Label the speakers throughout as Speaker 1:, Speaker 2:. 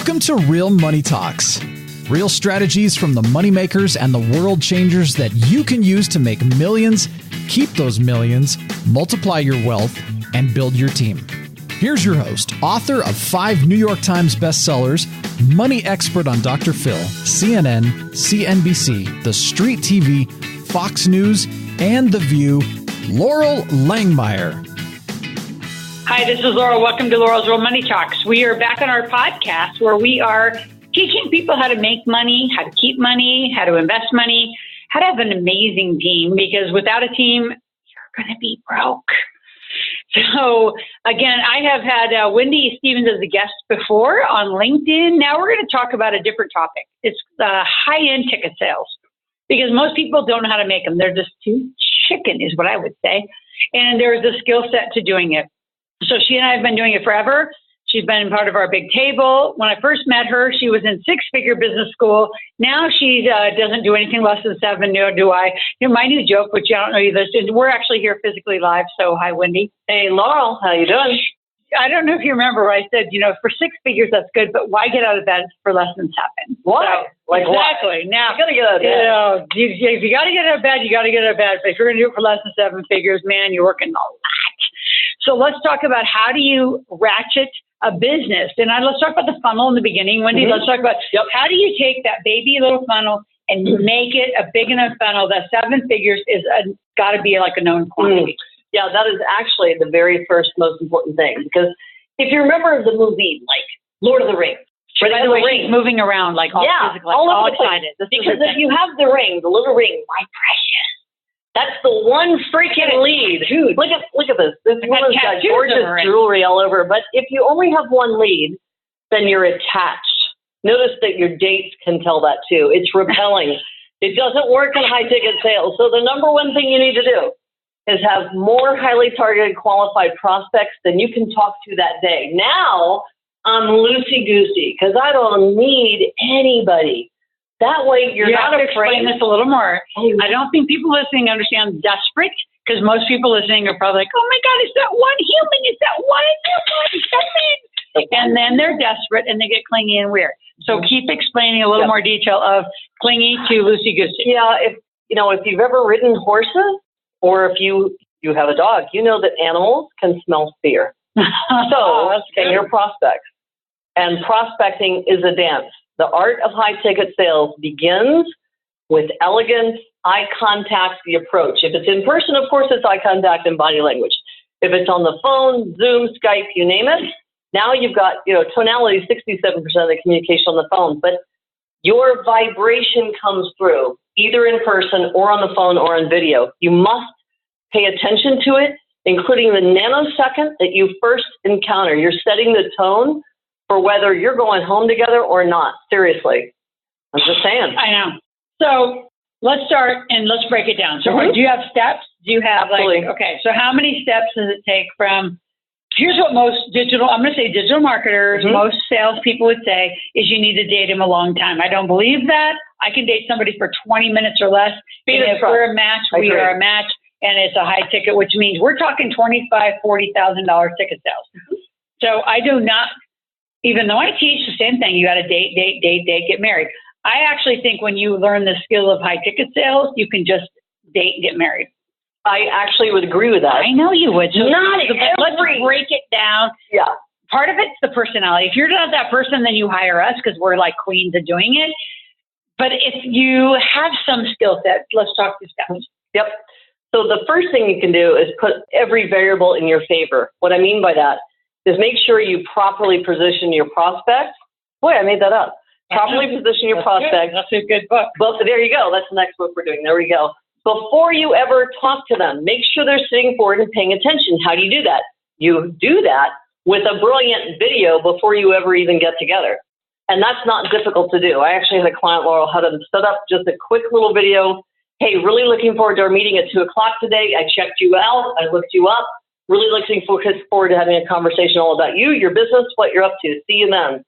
Speaker 1: Welcome to Real Money Talks. Real strategies from the moneymakers and the world changers that you can use to make millions, keep those millions, multiply your wealth, and build your team. Here's your host, author of 5 New York Times bestsellers, money expert on Dr. Phil, CNN, CNBC, The Street TV, Fox News, and The View, Laurel Langmeyer.
Speaker 2: Hi, this is Laurel. Welcome to Laurel's Real Money Talks. We are back on our podcast where we are teaching people how to make money, how to keep money, how to invest money, how to have an amazing team, because without a team, you're going to be broke. So again, I have had Wendy Stephens as a guest before on LinkedIn. Now we're going to talk about a different topic. It's high-end ticket sales, because most people don't know how to make them. They're just too chicken is what I would say. And there's a skill set to doing it. So she and I have been doing it forever. She's been part of our big table. When I first met her, she was in 6-figure business school. Now she doesn't do anything less than 7, nor do I. You know, my new joke, which I don't know you, we're actually here physically live. So hi, Wendy.
Speaker 3: Hey, Laurel, how you doing?
Speaker 2: I don't know if you remember what I said, for 6 figures, that's good, but why get out of bed for less than 7?
Speaker 3: Why?
Speaker 2: So, exactly. Now,
Speaker 3: you got to get out of bed.
Speaker 2: If you got to get out of bed, you got to get out of bed. But if you're going to do it for less than 7 figures, man, you're working a lot. So let's talk about how do you ratchet a business. And let's talk about the funnel in the beginning. Wendy, let's talk about how do you take that baby little funnel and make it a big enough funnel that 7 figures is got to be like a known quantity.
Speaker 3: Yeah, that is actually the very first most important thing. Because if you remember the movie, like Lord of the Rings.
Speaker 2: By the way, she's moving around like all physical, all excited.
Speaker 3: Because if you have the ring, the little ring, my precious, that's the one freaking lead. Dude, look at this. This woman's got gorgeous jewelry all over. But if you only have one lead, then you're attached. Notice that your dates can tell that too. It's repelling. It doesn't work in high ticket sales. So the number one thing you need to do is have more highly targeted qualified prospects than you can talk to that day. Now I'm loosey-goosey because I don't need anybody. That way you're not afraid.
Speaker 2: Explain this a little more. I don't think people listening understand desperate, because most people listening are probably like, oh my God, it's that one human. It's that one human. And then they're desperate and they get clingy and weird. So keep explaining a little more detail of clingy to loosey-goosey.
Speaker 3: Yeah, if you've ever ridden horses or if you have a dog, you know that animals can smell fear. So can your prospects. And prospecting is a dance. The art of high-ticket sales begins with elegance, eye contact, the approach. If it's in person, of course, it's eye contact and body language. If it's on the phone, Zoom, Skype, you name it, now you've got, tonality, 67% of the communication on the phone. But your vibration comes through either in person or on the phone or on video. You must pay attention to it, including the nanosecond that you first encounter. You're setting the tone for whether you're going home together or not. Seriously. I'm just saying.
Speaker 2: I know. So let's start and let's break it down. So do you have steps? Do you have so how many steps does it take from, here's what most I'm going to say digital marketers, most salespeople would say is you need to date them a long time. I don't believe that. I can date somebody for 20 minutes or less. If we're a match, we are a match, and it's a high ticket, which means we're talking $25,000, $40,000 ticket sales. So I do not, even though I teach the same thing, you got to date, get married. I actually think when you learn the skill of high ticket sales, you can just date and get married.
Speaker 3: I actually would agree with that.
Speaker 2: I know you would. So
Speaker 3: let's
Speaker 2: break it down.
Speaker 3: Yeah.
Speaker 2: Part of it's the personality. If you're not that person, then you hire us because we're like queens of doing it. But if you have some skill set, let's talk through steps.
Speaker 3: Yep. So the first thing you can do is put every variable in your favor. What I mean by that is make sure you properly position your prospect. Boy, I made that up. Properly position your prospect.
Speaker 2: That's a good book.
Speaker 3: Well, there you go. That's the next book we're doing. There we go. Before you ever talk to them, make sure they're sitting forward and paying attention. How do you do that? You do that with a brilliant video before you ever even get together. And that's not difficult to do. I actually had a client, Laurel, had them set up just a quick little video. Hey, really looking forward to our meeting at 2 o'clock today. I checked you out. I looked you up. Really looking forward to having a conversation all about you, your business, what you're up to. See you then.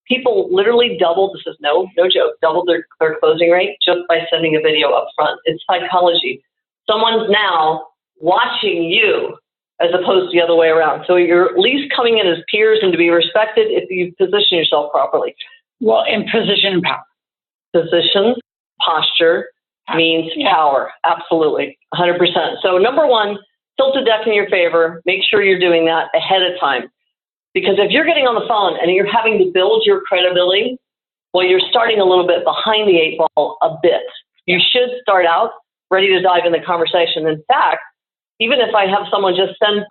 Speaker 3: People literally doubled, this is no joke, doubled their closing rate just by sending a video up front. It's psychology. Someone's now watching you as opposed to the other way around. So you're at least coming in as peers and to be respected if you position yourself properly.
Speaker 2: Well, in position and power.
Speaker 3: Position, posture means power. Absolutely. 100%. So number one, tilt the deck in your favor. Make sure you're doing that ahead of time. Because if you're getting on the phone and you're having to build your credibility, well, you're starting a little bit behind the 8 ball a bit. You should start out ready to dive in the conversation. In fact, even if I have someone just send,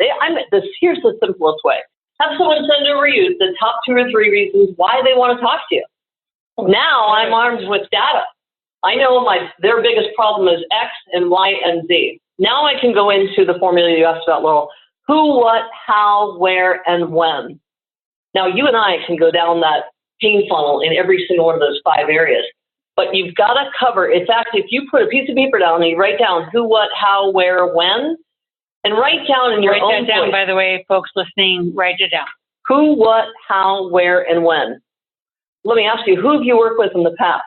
Speaker 3: here's the simplest way. Have someone send over you the top 2 or 3 reasons why they want to talk to you. Now I'm armed with data. I know their biggest problem is X and Y and Z. Now I can go into the formula you asked about, Laurel. Who, what, how, where, and when. Now you and I can go down that pain funnel in every single one of those 5 areas. But you've got to cover, in fact, if you put a piece of paper down and you write down who, what, how, where, when, and write down in your own voice.
Speaker 2: Write that down, by the way, folks listening, write it down.
Speaker 3: Who, what, how, where, and when. Let me ask you, who have you worked with in the past?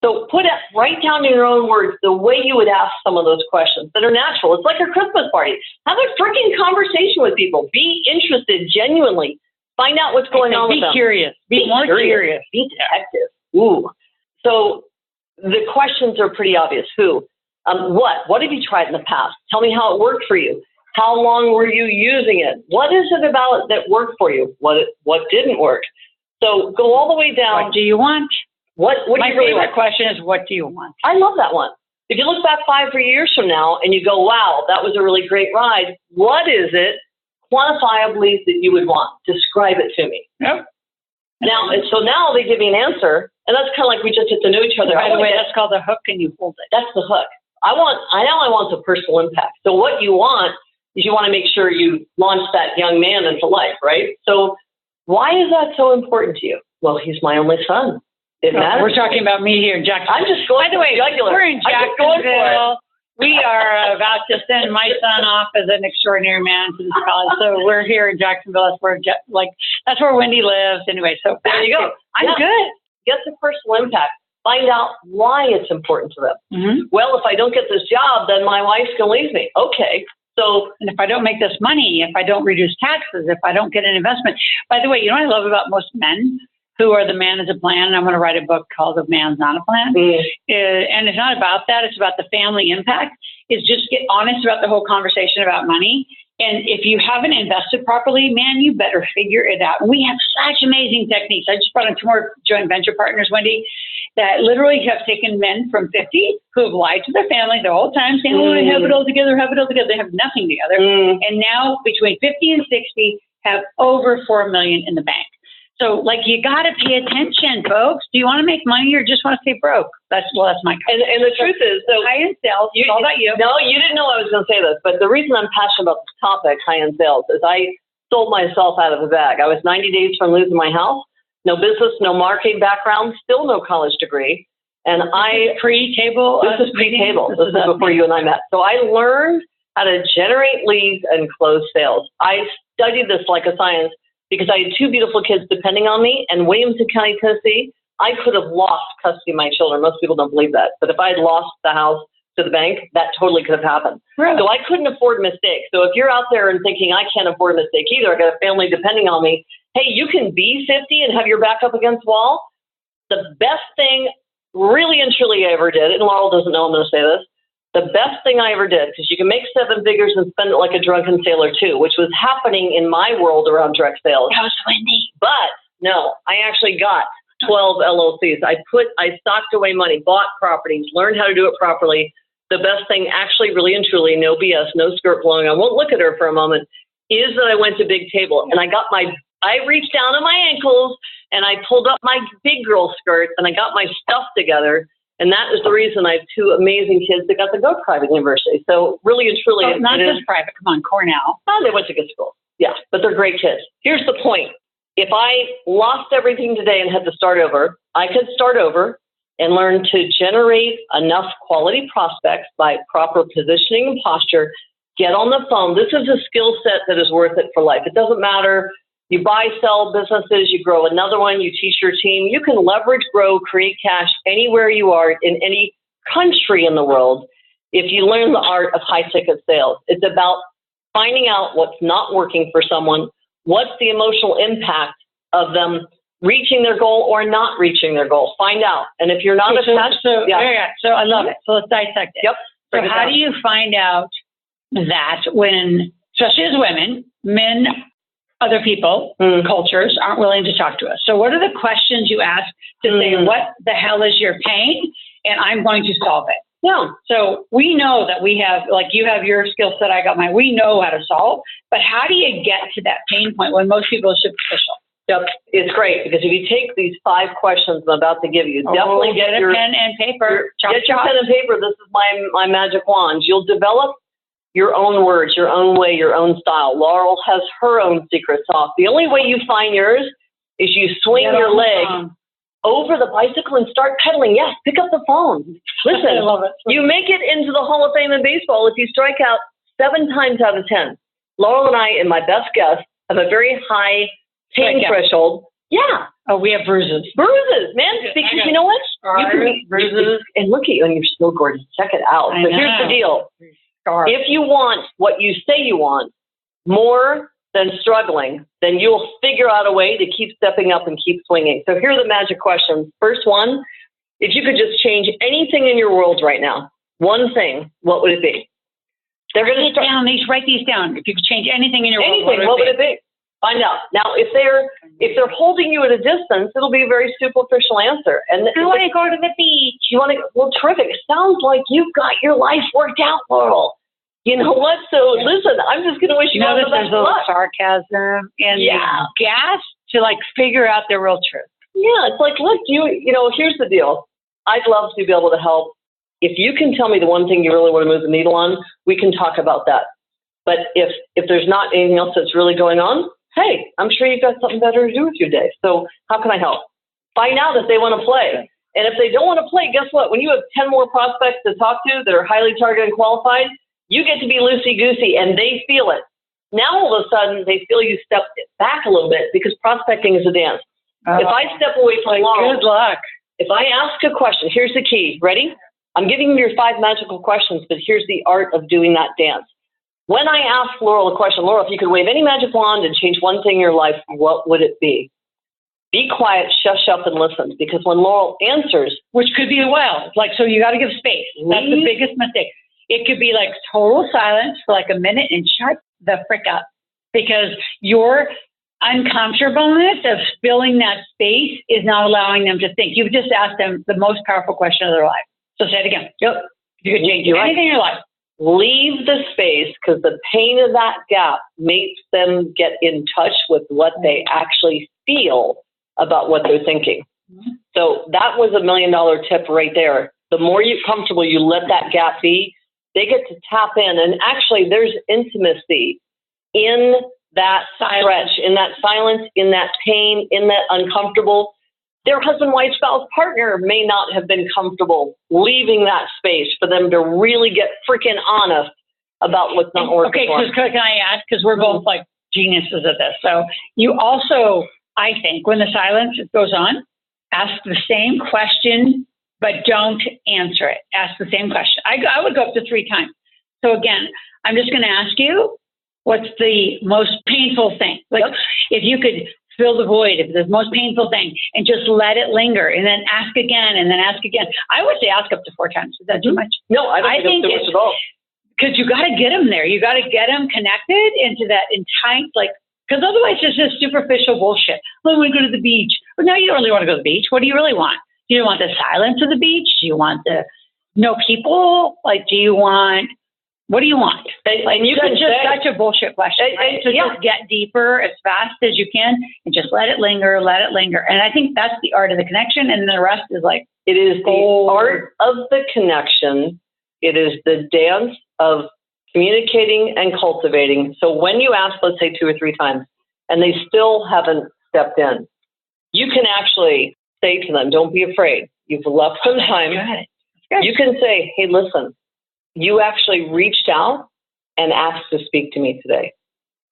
Speaker 3: So write down in your own words the way you would ask some of those questions that are natural. It's like a Christmas party. Have a freaking conversation with people. Be interested, genuinely. Find out what's going on with them.
Speaker 2: Be curious. Be more curious.
Speaker 3: Be detective. Ooh. So the questions are pretty obvious. Who? What? What have you tried in the past? Tell me how it worked for you. How long were you using it? What is it about it that worked for you? What didn't work? So go all the way down.
Speaker 2: What do you want?
Speaker 3: What
Speaker 2: My
Speaker 3: do you really
Speaker 2: favorite
Speaker 3: want?
Speaker 2: question is, what do you want?
Speaker 3: I love that one. If you look back 5 or 3 years from now and you go, wow, that was a really great ride. What is it quantifiably that you would want? Describe it to me.
Speaker 2: Yep.
Speaker 3: Now they give me an answer, and that's kind of like we just get to know each other.
Speaker 2: By the way, that's called the hook, and you hold it.
Speaker 3: That's the hook. I want the personal impact. So what you want is you want to make sure you launch that young man into life, right? So why is that so important to you? Well, he's my only son. It matters.
Speaker 2: We're talking about me here in Jacksonville.
Speaker 3: I'm just going.
Speaker 2: By the way, we're in Jacksonville. We are about to send my son off as an extraordinary man to this college. So we're here in Jacksonville. That's where Wendy lives. Anyway, so
Speaker 3: there you go.
Speaker 2: I'm good.
Speaker 3: Get the personal impact. Find out why it's important to them.
Speaker 2: Mm-hmm.
Speaker 3: Well, if I don't get this job, then my wife's going to leave me. Okay. So,
Speaker 2: and if I don't make this money, if I don't reduce taxes, if I don't get an investment. By the way, you know what I love about most men who are the man is a plan? And I'm going to write a book called The Man's Not a Plan.
Speaker 3: Mm.
Speaker 2: And it's not about that. It's about the family impact. Is just get honest about the whole conversation about money. And if you haven't invested properly, man, you better figure it out. We have such amazing techniques. I just brought in 2 more joint venture partners, Wendy, that literally have taken men from 50 who have lied to their family the whole time, saying, oh, I have it all together, They have nothing together.
Speaker 3: Mm.
Speaker 2: And now between 50 and 60 have over $4 million in the bank. So, you got to pay attention, folks. Do you want to make money or just want to stay broke? That's my comment.
Speaker 3: And the truth is, so
Speaker 2: high-end sales, it's all about you.
Speaker 3: No, you didn't know I was going to say this, but the reason I'm passionate about this topic, high-end sales, is I sold myself out of the bag. I was 90 days from losing my house. No business, no marketing background, still no college degree. And
Speaker 2: This is pre-table.
Speaker 3: This is pre-table. This is before you and I met. So I learned how to generate leads and close sales. I studied this like a science because I had 2 beautiful kids depending on me. And Williamson County, Tennessee, I could have lost custody of my children. Most people don't believe that. But if I had lost the house to the bank, that totally could have happened.
Speaker 2: Really?
Speaker 3: So I couldn't afford mistakes. So if you're out there and thinking, I can't afford a mistake either, I got a family depending on me, hey, you can be 50 and have your back up against the wall. The best thing really and truly I ever did, and Laurel doesn't know I'm going to say this, the best thing I ever did, because you can make 7 figures and spend it like a drunken sailor too, which was happening in my world around direct sales.
Speaker 2: That was Wendy.
Speaker 3: But no, I actually got 12 LLCs. I stocked away money, bought properties, learned how to do it properly. The best thing, actually, really and truly, no BS, no skirt blowing, I won't look at her for a moment, is that I went to Big Table and I reached down to my ankles and I pulled up my big girl skirt and I got my stuff together. And that is the reason I have 2 amazing kids that got to go to private university. So really and truly,
Speaker 2: not just private. Come on, Cornell.
Speaker 3: Oh, they went to good school. Yeah, but they're great kids. Here's the point. If I lost everything today and had to start over, I could start over and learn to generate enough quality prospects by proper positioning and posture. Get on the phone. This is a skill set that is worth it for life. It doesn't matter. You buy, sell businesses, you grow another one, you teach your team. You can leverage, grow, create cash anywhere you are in any country in the world if you learn the art of high-ticket sales. It's about finding out what's not working for someone, what's the emotional impact of them reaching their goal or not reaching their goal. Find out. And if you're not attached,
Speaker 2: so I love it. So let's dissect it.
Speaker 3: Yep.
Speaker 2: So how do you find out that when, especially as women, men, other people, cultures aren't willing to talk to us? So what are the questions you ask to say, what the hell is your pain? And I'm going to solve it.
Speaker 3: Yeah.
Speaker 2: So we know that we have, like you have your skill set, I got mine. We know how to solve, but how do you get to that pain point when most people are superficial?
Speaker 3: Yep. It's great because if you take these 5 questions I'm about to give you, definitely
Speaker 2: get a pen and paper.
Speaker 3: Get your pen and paper. This is my magic wand. You'll develop your own words, your own way, your own style. Laurel has her own secret sauce. The only way you find yours is you swing your leg over the bicycle and start pedaling. Yes, pick up the phone. Listen,
Speaker 2: I love it.
Speaker 3: You make it into the Hall of Fame in baseball if you strike out 7 times out of 10. Laurel and I, in my best guess, have a very high pain threshold. Yeah.
Speaker 2: Oh, we have bruises.
Speaker 3: Bruises, man. Because you know what? You can be bruises. And look at you, and you're still gorgeous. Check it out. So here's the deal. If you want what you say you want more than struggling, then you'll figure out a way to keep stepping up and keep swinging. So here are the magic questions. First one, if you could just change anything in your world right now, one thing, what would it be? They're going to
Speaker 2: write these down. If you could change anything in your world,
Speaker 3: what would it be? Find out. Now, if they're holding you at a distance, it'll be a very superficial answer. And
Speaker 2: I want to go to the beach.
Speaker 3: You want to? Well, terrific. Sounds like you've got your life worked out, Laurel. You know what? So listen, I'm just going to wish you all the best of luck.
Speaker 2: Sarcasm and gas to like figure out the real truth.
Speaker 3: Yeah, it's like, look, you know, here's the deal. I'd love to be able to help. If you can tell me the one thing you really want to move the needle on, we can talk about that. But if there's not anything else that's really going on, hey, I'm sure you've got something better to do with your day. So how can I help? Find out if they want to play. And if they don't want to play, guess what? When you have 10 more prospects to talk to that are highly targeted and qualified, you get to be loosey-goosey, and they feel it. Now, all of a sudden, they feel you step back a little bit because prospecting is a dance. If I step away from Laurel,
Speaker 2: good luck.
Speaker 3: If I ask a question, here's the key. Ready? I'm giving you your 5 magical questions, but here's the art of doing that dance. When I ask Laurel a question, Laurel, if you could wave any magic wand and change one thing in your life, what would it be? Be quiet, shush up, and listen. Because when Laurel answers,
Speaker 2: which could be a while, like, so you got to give space. That's the biggest mistake. It could be like total silence for like a minute and shut the frick up, because your uncomfortableness of filling that space is not allowing them to think. You've just asked them the most powerful question of their life. So say it again. Yep. You could change anything in your life.
Speaker 3: Leave the space, because the pain of that gap makes them get in touch with what they actually feel about what they're thinking. So that was $1 million tip right there. The more you're comfortable you let that gap be, they get to tap in. And actually, there's intimacy in that stretch, in that silence, in that pain, in that uncomfortable. Their husband, wife, spouse, partner may not have been comfortable leaving that space for them to really get freaking honest about what's not working.
Speaker 2: Okay, can I ask? Because we're both like geniuses at this. So you also, I think, when the silence goes on, ask the same question, but don't answer it. Ask the same question. I would go up to 3 times. So again, I'm just going to ask you, what's the most painful thing? Like, if you could fill the void, if the most painful thing, and just let it linger, and then ask again, and then ask again. I would say ask up to 4 times. Is that too much?
Speaker 3: No, I don't think it's too much at all.
Speaker 2: Because you got to get them there. You got to get them connected into that tight, like, because otherwise it's just superficial bullshit. Well, we go to the beach. Well, no, you don't really want to go to the beach. What do you really want? Do you want the silence of the beach? Do you want the no people? Like, do you want, what do you want?
Speaker 3: And you can
Speaker 2: just such a bullshit question. Right? So just get deeper as fast as you can and just let it linger, let it linger. And I think that's the art of the connection. And the rest is like,
Speaker 3: it is the art of the connection. It is the dance of communicating and cultivating. So when you ask, let's say 2 or 3 times, and they still haven't stepped in, you can actually say to them, don't be afraid. You've left some time. You can say, hey, listen, you actually reached out and asked to speak to me today.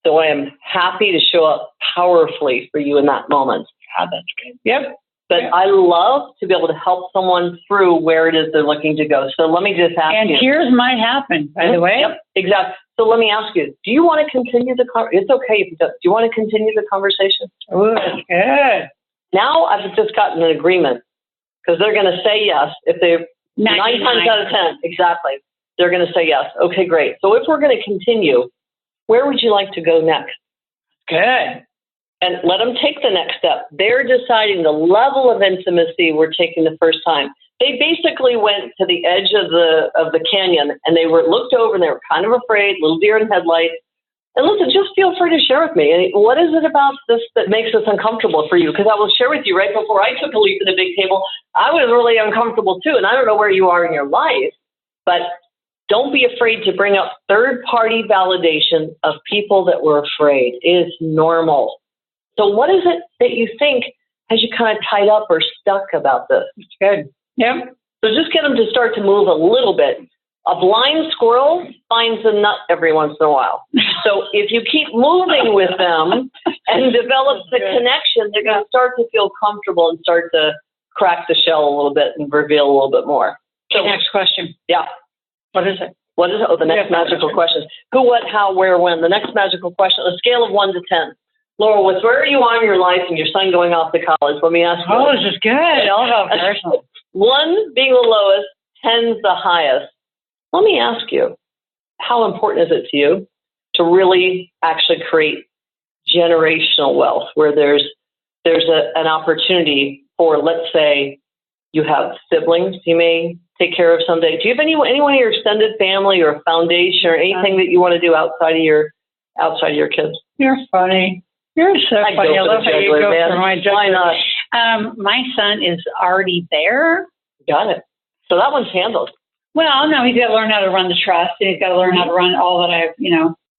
Speaker 3: So I am happy to show up powerfully for you in that moment.
Speaker 2: Oh, that's good. Yep.
Speaker 3: But I love to be able to help someone through where it is they're looking to go. So let me just ask you.
Speaker 2: And tears might happen, by the way.
Speaker 3: Yep, exactly. So let me ask you, do you want to continue the conversation? It's okay if you don't. Do you want to continue the conversation?
Speaker 2: Oh, that's good.
Speaker 3: Now I've just gotten an agreement because they're going to say yes. If they're 9 times out of 10, exactly, they're going to say yes. Okay, great. So if we're going to continue, where would you like to go next?
Speaker 2: Good.
Speaker 3: And let them take the next step. They're deciding the level of intimacy we're taking the first time. They basically went to the edge of the canyon and they were looked over and they were kind of afraid, little deer in headlights. And listen, just feel free to share with me. And what is it about this that makes this uncomfortable for you? Because I will share with you right before I took a leap in the big table, I was really uncomfortable too. And I don't know where you are in your life, but don't be afraid to bring up third-party validation of people that were afraid. It is normal. So what is it that you think has you kind of tied up or stuck about this?
Speaker 2: It's good. Yep.
Speaker 3: So just get them to start to move a little bit. A blind squirrel finds a nut every once in a while. So if you keep moving with them and develop the connection, they're going to start to feel comfortable and start to crack the shell a little bit and reveal a little bit more.
Speaker 2: So next question.
Speaker 3: Yeah.
Speaker 2: What is it?
Speaker 3: What is it? Oh, the next magical question. Who, what, how, where, when? The next magical question. A scale of 1 to 10. Laurel, with where are you on in your life and your son going off to college? Let me ask you.
Speaker 2: Oh, this is good. All about personal.
Speaker 3: 1 being the lowest, 10's the highest. Let me ask you, how important is it to you to really actually create generational wealth where there's an opportunity for, let's say, you have siblings you may take care of someday. Do you have anyone in your extended family or foundation or anything that you want to do outside of your kids?
Speaker 2: You're funny. You're so funny. I love how you go for my juggler.
Speaker 3: Why not?
Speaker 2: My son is already there.
Speaker 3: Got it. So that one's handled.
Speaker 2: Well, no, he's got to learn how to run the trust, and he's got to learn how to run all that I've,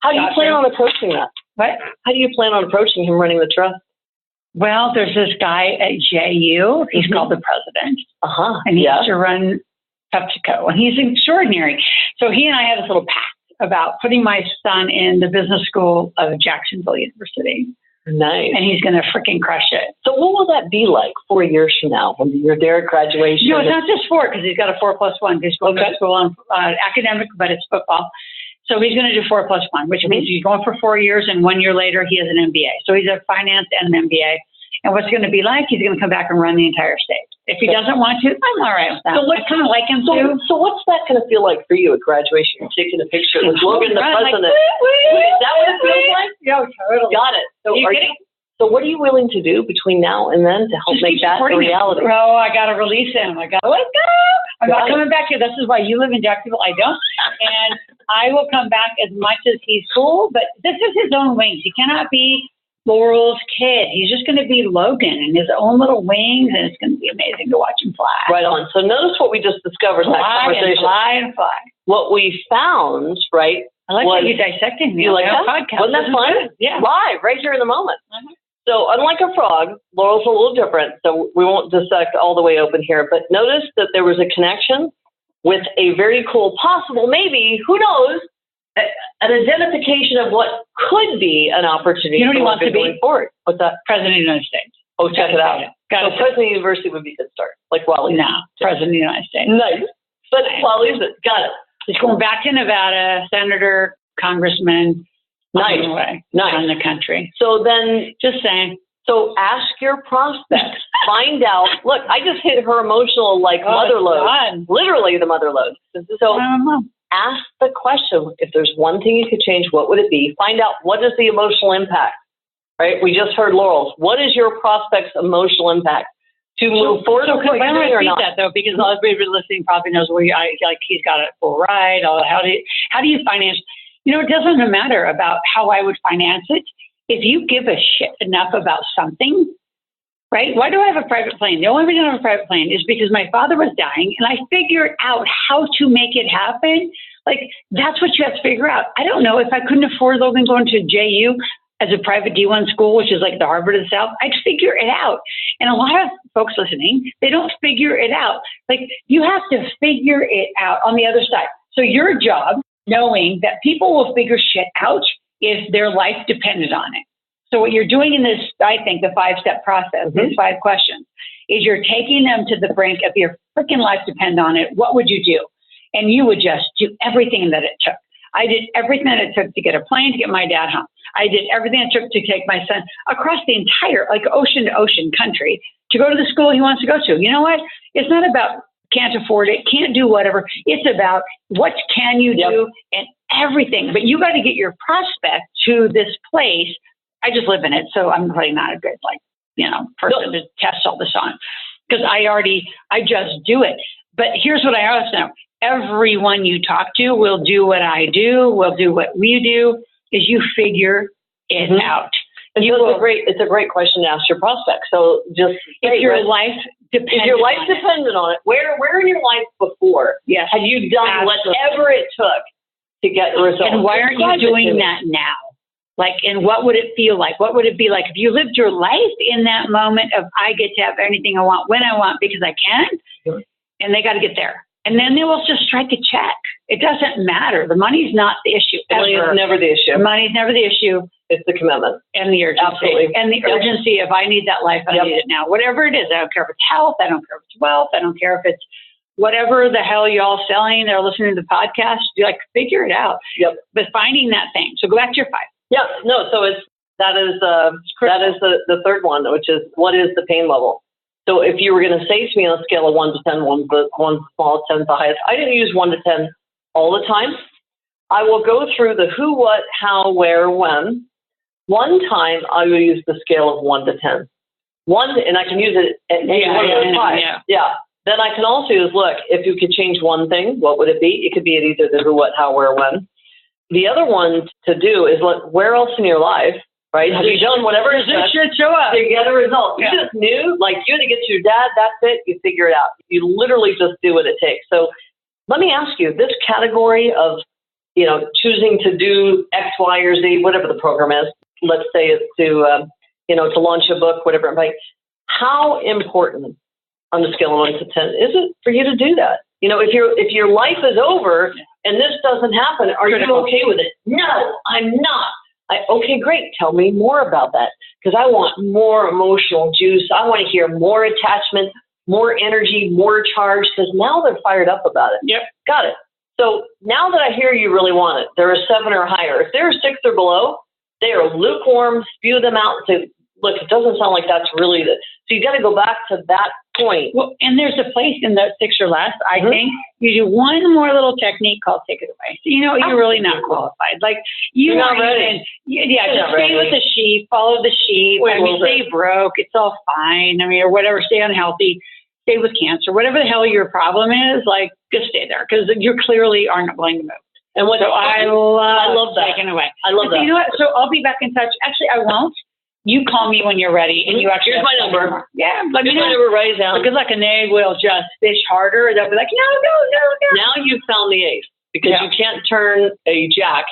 Speaker 3: How do you plan on approaching that?
Speaker 2: What?
Speaker 3: How do you plan on approaching him running the trust?
Speaker 2: Well, there's this guy at JU. He's called the president. And he used to run PepsiCo, and he's extraordinary. So he and I had this little pact about putting my son in the business school of Jacksonville University.
Speaker 3: Nice.
Speaker 2: And he's going to freaking crush it.
Speaker 3: So what will that be like 4 years from now when you're there at graduation?
Speaker 2: No, it's not just 4 because he's got a 4+1. He's going to school on academic, but it's football. So he's going to do 4+1, which means he's going for 4 years, and 1 year later he has an MBA. So he's a finance and an MBA. And what's going to be like, he's going to come back and run the entire state. If he doesn't want to, I'm all right with that. So I kind of like him too.
Speaker 3: So what's that going to feel like for you at graduation? You're taking a picture with Logan, the president. Is that what it feels like?
Speaker 2: Yeah, totally.
Speaker 3: Got it. So what are you willing to do between now and then to help make that a reality?
Speaker 2: Bro, I got to release him. I got to let go. I'm not coming back here. This is why you live in Jacksonville. I don't. And I will come back as much as he's cool, but this is his own wings. He cannot be Laurel's kid. He's just going to be Logan in his own little wings, and it's going to be amazing to watch him fly.
Speaker 3: Right on. So notice what we just discovered in that conversation.
Speaker 2: Fly and fly.
Speaker 3: What we found, right?
Speaker 2: I like how you dissecting me.
Speaker 3: You like that?
Speaker 2: Podcast.
Speaker 3: Wasn't that fun?
Speaker 2: Yeah.
Speaker 3: Live, right here in the moment. So unlike a frog, Laurel's a little different, so we won't dissect all the way open here. But notice that there was a connection with a very cool possible, maybe, who knows, an identification of what could be an opportunity.
Speaker 2: You know what he wants to be?
Speaker 3: Forward. What's that?
Speaker 2: President of the United States.
Speaker 3: Oh, check it out. So President of the University would be a good start, like Wally.
Speaker 2: No, President of the United States.
Speaker 3: Nice. But Wally's it. Got it.
Speaker 2: He's going back to Nevada, senator, congressman.
Speaker 3: Nice.
Speaker 2: Around the country.
Speaker 3: So then,
Speaker 2: just saying.
Speaker 3: So ask your prospects. Find out. Look, I just hit her emotional mother load. Literally the mother load. So ask the question. If there's one thing you could change, what would it be? Find out what is the emotional impact. Right? We just heard Laurel's. What is your prospect's emotional impact to move forward?
Speaker 2: So I want to repeat that though, because everybody listening probably knows he's got it full ride. How do you finance? It doesn't matter about how I would finance it. If you give a shit enough about something, right? Why do I have a private plane? The only reason I have a private plane is because my father was dying and I figured out how to make it happen. That's what you have to figure out. I don't know if I couldn't afford Logan going to JU as a private D1 school, which is like the Harvard of the South, I'd figure it out. And a lot of folks listening, they don't figure it out. You have to figure it out on the other side. So your job, knowing that people will figure shit out if their life depended on it. So what you're doing in this, I think, the 5-step process, these 5 questions, is you're taking them to the brink of your freaking life depend on it. What would you do? And you would just do everything that it took. I did everything that it took to get a plane to get my dad home. I did everything it took to take my son across the entire, like ocean to ocean country to go to the school he wants to go to. You know what? It's not about can't afford it, can't do whatever. It's about what can you do and everything. But you got to get your prospect to this place. I just live in it, so I'm probably not a good, person to test all this on because I just do it. But here's what I also know. Everyone you talk to will do what I do, will do what we do, is you figure it out.
Speaker 3: And so it's a great question to ask your prospect. So just
Speaker 2: if your life depended
Speaker 3: on it, where in your life before had you done whatever it took to get the result?
Speaker 2: And why aren't you doing that now? And what would it feel like? What would it be like if you lived your life in that moment of I get to have anything I want when I want because I can, and they got to get there. And then they will just strike a check. It doesn't matter. The money's not the issue.
Speaker 3: Money is never the issue.
Speaker 2: The money's never the issue.
Speaker 3: It's the commitment.
Speaker 2: And the urgency.
Speaker 3: Absolutely.
Speaker 2: And the urgency of I need that life, I need it now. Whatever it is. I don't care if it's health. I don't care if it's wealth. I don't care if it's whatever the hell y'all selling or listening to the podcast. You figure it out.
Speaker 3: Yep.
Speaker 2: But finding that thing. So go back to your 5.
Speaker 3: Yeah. No. So that is the third one, which is what is the pain level? So if you were going to say to me on a scale of 1 to 10, one's the smallest, 10's the highest, I didn't use 1 to 10 all the time. I will go through the who, what, how, where, when. One time I will use the scale of 1 to 10. And I can use it at any one of those 5. Yeah. Then I can also use, look, if you could change one thing, what would it be? It could be at either the who, what, how, where, when. The other one to do is look, where else in your life, right? Have you done whatever it
Speaker 2: should show up
Speaker 3: to get a result? You just knew, you had to get to your dad, that's it, you figure it out. You literally just do what it takes. So let me ask you, this category of, choosing to do X, Y, or Z, whatever the program is, let's say it's to launch a book, whatever it might be, how important on the scale of 1 to 10 is it for you to do that? If your life is over and this doesn't happen, are you okay with it? No, I'm not. Okay, great. Tell me more about that because I want more emotional juice. I want to hear more attachment, more energy, more charge because now they're fired up about it.
Speaker 2: Yep.
Speaker 3: Got it. So now that I hear you really want it, they're a 7 or higher. If they're a 6 or below, they are lukewarm, spew them out and say, look, it doesn't sound like that's really the. So you got to go back to that point.
Speaker 2: Well, and there's a place in the 6 or less, I think, you do one more little technique called take it away. So, you're really not qualified.
Speaker 3: You're not ready.
Speaker 2: Just stay with the sheep, follow the sheep. Stay broke. It's all fine. Or whatever, stay unhealthy, stay with cancer, whatever the hell your problem is, just stay there because you clearly aren't willing to move.
Speaker 3: And I love that.
Speaker 2: Taken away.
Speaker 3: I love that.
Speaker 2: You know what? So I'll be back in touch. Actually, I won't. You call me when you're ready, and you actually.
Speaker 3: Here's my number.
Speaker 2: Yeah,
Speaker 3: let me know. My number, write it down.
Speaker 2: So good luck, and they will just fish harder. They'll be like, no.
Speaker 3: Now you've found the ace because you can't turn a jack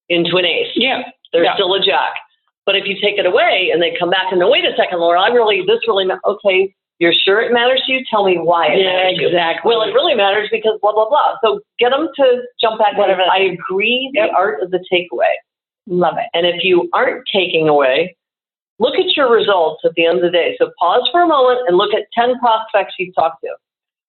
Speaker 3: into an ace.
Speaker 2: Yeah,
Speaker 3: there's still a jack. But if you take it away and they come back and wait a second, Laurel, okay. You're sure it matters to you? Tell me why it matters to you.
Speaker 2: Exactly.
Speaker 3: Well, it really matters because blah, blah, blah. So get them to jump back. Whatever. I agree. The art of the takeaway.
Speaker 2: Love it.
Speaker 3: And if you aren't taking away, look at your results at the end of the day. So pause for a moment and look at 10 prospects you've talked to.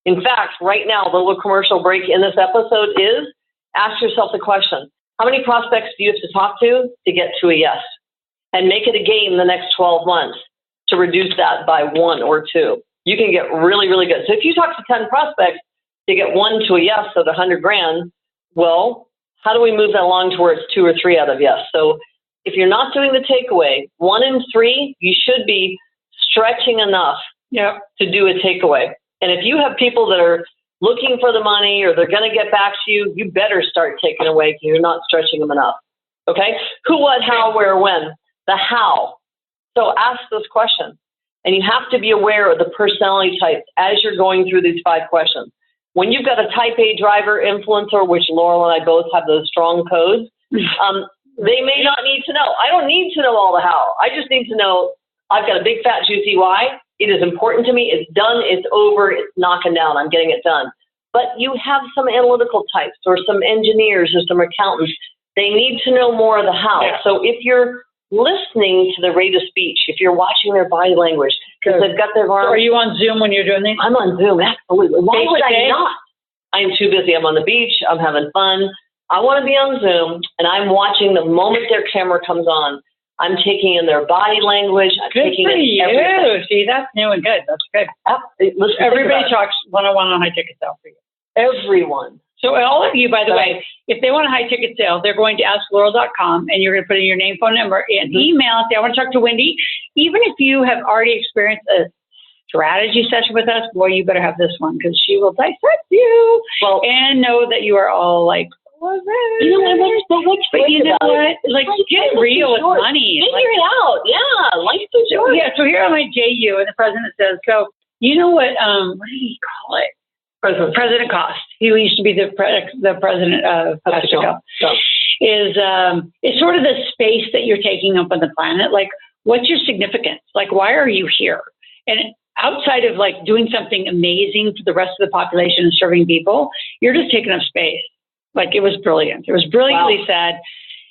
Speaker 3: In fact, right now, the little commercial break in this episode is ask yourself the question, how many prospects do you have to talk to get to a yes? And make it a game the next 12 months to reduce that by 1 or 2. You can get really, really good. So if you talk to 10 prospects to get 1 to a yes of the $100,000, well, how do we move that along to where it's 2 or 3 out of yes? So if you're not doing the takeaway, 1 in 3, you should be stretching enough to do a takeaway. And if you have people that are looking for the money or they're going to get back to you, you better start taking away because you're not stretching them enough. Okay? Who, what, how, where, when? The how. So ask this question. And you have to be aware of the personality types as you're going through these 5 questions. When you've got a type A driver influencer, which Laurel and I both have those strong codes, they may not need to know. I don't need to know all the how. I just need to know I've got a big, fat, juicy why. It is important to me. It's done. It's over. It's knocking down. I'm getting it done. But you have some analytical types or some engineers or some accountants. They need to know more of the how. Yeah. So if you're listening to the rate of speech, if you're watching their body language, because they've got their arms.
Speaker 2: So are you on Zoom when you're doing these?
Speaker 3: I'm on Zoom, absolutely. Why would I
Speaker 2: Face-to-face?
Speaker 3: not? I'm too busy. I'm on the beach. I'm having fun. I want to be on Zoom, and I'm watching the moment their camera comes on. I'm taking in their body language. I'm
Speaker 2: Good
Speaker 3: taking
Speaker 2: for
Speaker 3: in
Speaker 2: you.
Speaker 3: everything.
Speaker 2: See, that's new and good. That's good.
Speaker 3: Listen,
Speaker 2: Everybody talks 101 on high ticket sale for you.
Speaker 3: Everyone.
Speaker 2: So all of you, by the way, if they want a high ticket sale, they're going to asklaurel.com, and you're going to put in your name, phone number, and email. Say, I want to talk to Wendy. Even if you have already experienced a strategy session with us, boy, you better have this one, because she will dissect you and know that you are all like,
Speaker 3: you know what's
Speaker 2: but you know what? Like, get real with
Speaker 3: short.
Speaker 2: money.
Speaker 3: Figure it out. Yeah, life's too short.
Speaker 2: Yeah, so here on my JU, and the president says, so you know what did he call it? President Cost. He used to be the president of PepsiCo. Is sort of the space that you're taking up on the planet. Like, what's your significance? Like, why are you here? And outside of like doing something amazing for the rest of the population and serving people, you're just taking up space. Like, it was brilliant. It was brilliantly said,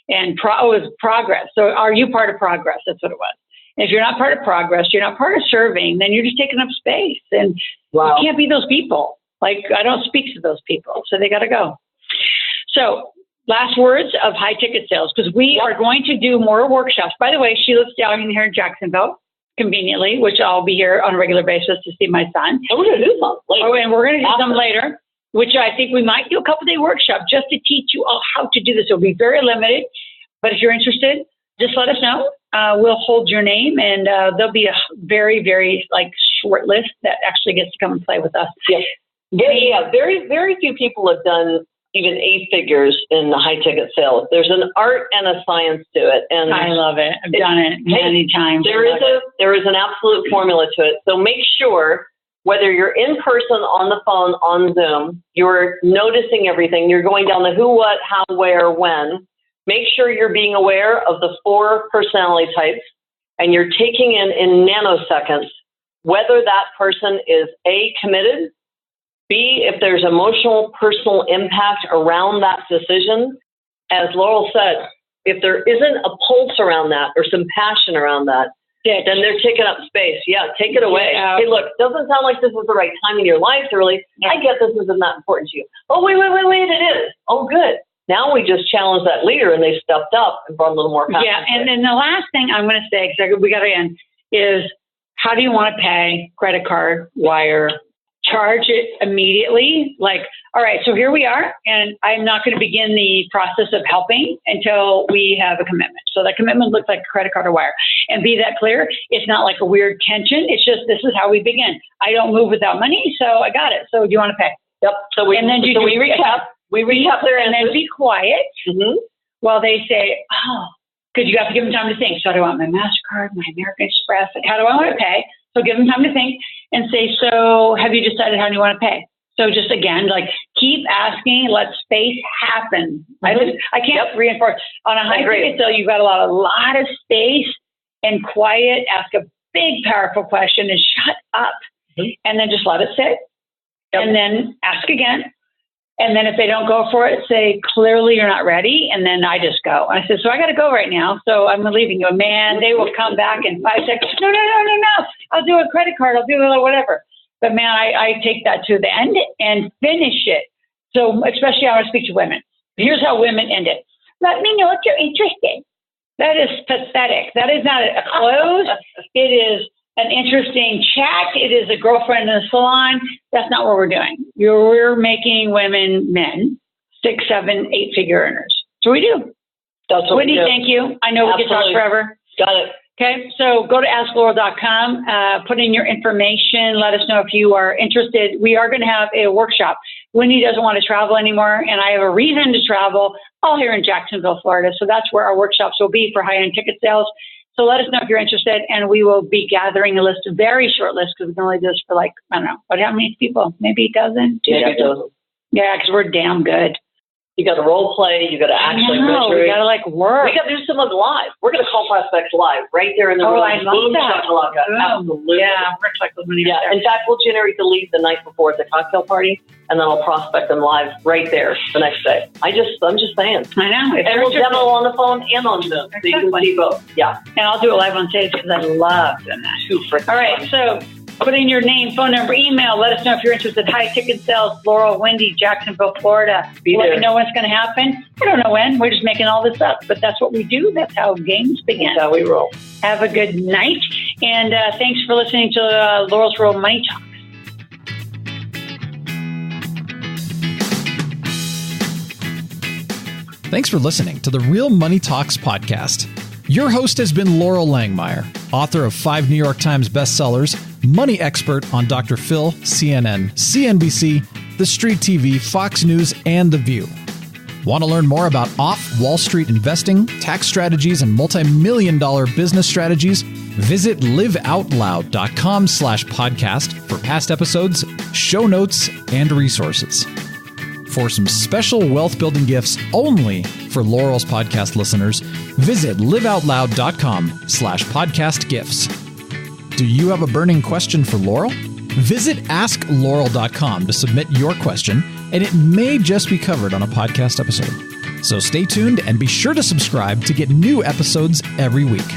Speaker 2: and it was progress. So are you part of progress? That's what it was. And if you're not part of progress, you're not part of serving, then you're just taking up space. And you can't be those people. Like, I don't speak to those people, so they got to go. So last words of high ticket sales, because we are going to do more workshops. By the way, she lives down here in Jacksonville, conveniently, which I'll be here on a regular basis to see my son.
Speaker 3: And we're going to do some later.
Speaker 2: Oh, and we're going to do some later, which I think we might do a couple-day workshop just to teach you all how to do this. It'll be very limited, but if you're interested, just let us know. We'll hold your name, and there'll be a very, very short list that actually gets to come and play with us.
Speaker 3: Yeah, very, very few people have done even 8 figures in the high ticket sales. There's an art and a science to it, and
Speaker 2: I love it. I've done it many times.
Speaker 3: There is an absolute formula to it. So make sure, whether you're in person, on the phone, on Zoom, you're noticing everything. You're going down the who, what, how, where, when. Make sure you're being aware of the 4 personality types, and you're taking in nanoseconds whether that person is A, committed, B, if there's emotional, personal impact around that decision. As Laurel said, if there isn't a pulse around that or some passion around that, then they're taking up space. Yeah, take it away. Hey, look, doesn't sound like this is the right time in your life to really, I get this isn't that important to you. Oh, wait, it is. Oh, good. Now we just challenge that leader, and they stepped up and brought a little more passion.
Speaker 2: Yeah, and then the last thing I'm going to say, because we got to end, is how do you want to pay? Credit card, wire, charge it immediately. Like, all right, so here we are, and I'm not going to begin the process of helping until we have a commitment. So that commitment looks like a credit card or wire. And be that clear, it's not like a weird tension. It's just, this is how we begin. I don't move without money, so I got it. So do you want to pay?
Speaker 3: Yep. So we recap. We recap their
Speaker 2: and then be quiet while they say, oh, because you have to give them time to think. So do I want my MasterCard, my American Express? Like, how do I want to pay? So give them time to think and say, so have you decided how you want to pay? So just again, like, keep asking, let space happen. I can't reinforce. On a high ticket sale, you've got a lot of space and quiet. Ask a big, powerful question and shut up. And then just let it sit. And then ask again. And then if they don't go for it, say, clearly you're not ready. And then I just go. I said, so I got to go right now. So I'm leaving you. Man, they will come back in 5 seconds. No. I'll do a credit card. I'll do whatever. But man, I take that to the end and finish it. So especially I want to speak to women. Here's how women end it. Let me know if you're interested. That is pathetic. That is not a close. It is an interesting chat. It is a girlfriend in the salon. That's not what we're doing. We're making women, men, 6, 7, 8 figure earners. So we do.
Speaker 3: That's what
Speaker 2: Wendy,
Speaker 3: we do.
Speaker 2: thank you. I know we can talk forever.
Speaker 3: Got it.
Speaker 2: Okay, so go to asklaurel.com, put in your information, let us know if you are interested. We are going to have a workshop. Wendy doesn't want to travel anymore, and I have a reason to travel, all here in Jacksonville, Florida. So that's where our workshops will be for high-end ticket sales. So let us know if you're interested, and we will be gathering a list, a very short list, because we can only do this for how many people? Maybe a dozen? 2 dozen? Yeah, because we're damn good.
Speaker 3: You got to role play. You got to actually measure.
Speaker 2: We got to work.
Speaker 3: We got to do some of it live. We're going to call prospects live right there in the room.
Speaker 2: I love that.
Speaker 3: Absolutely.
Speaker 2: Yeah, we're going to collect those money.
Speaker 3: Yeah. In fact, we'll generate the lead the night before at the cocktail party, and then I'll prospect them live right there the next day. I'm just saying.
Speaker 2: I know.
Speaker 3: And we'll demo on the phone and on Zoom, so you can see both. Yeah.
Speaker 2: And I'll do it live on stage because I love doing that. All right, so put in your name, phone number, email. Let us know if you're interested. High ticket sales, Laurel, Wendy, Jacksonville, Florida. Let me know when it's going to happen. I don't know when. We're just making all this up, but that's what we do. That's how games begin.
Speaker 3: That's how we roll.
Speaker 2: Have a good night, and thanks for listening to Laurel's Real Money Talks.
Speaker 1: Thanks for listening to the Real Money Talks podcast. Your host has been Laurel Langmeyer, author of 5 New York Times bestsellers, money expert on Dr. Phil, CNN, CNBC, The Street TV, Fox News, and The View. Want to learn more about off-Wall Street investing, tax strategies, and multi-million-dollar business strategies? Visit liveoutloud.com/podcast for past episodes, show notes, and resources. For some special wealth-building gifts only for Laurel's podcast listeners, visit liveoutloud.com/podcast gifts. Do you have a burning question for Laurel? Visit asklaurel.com to submit your question, and it may just be covered on a podcast episode. So stay tuned and be sure to subscribe to get new episodes every week.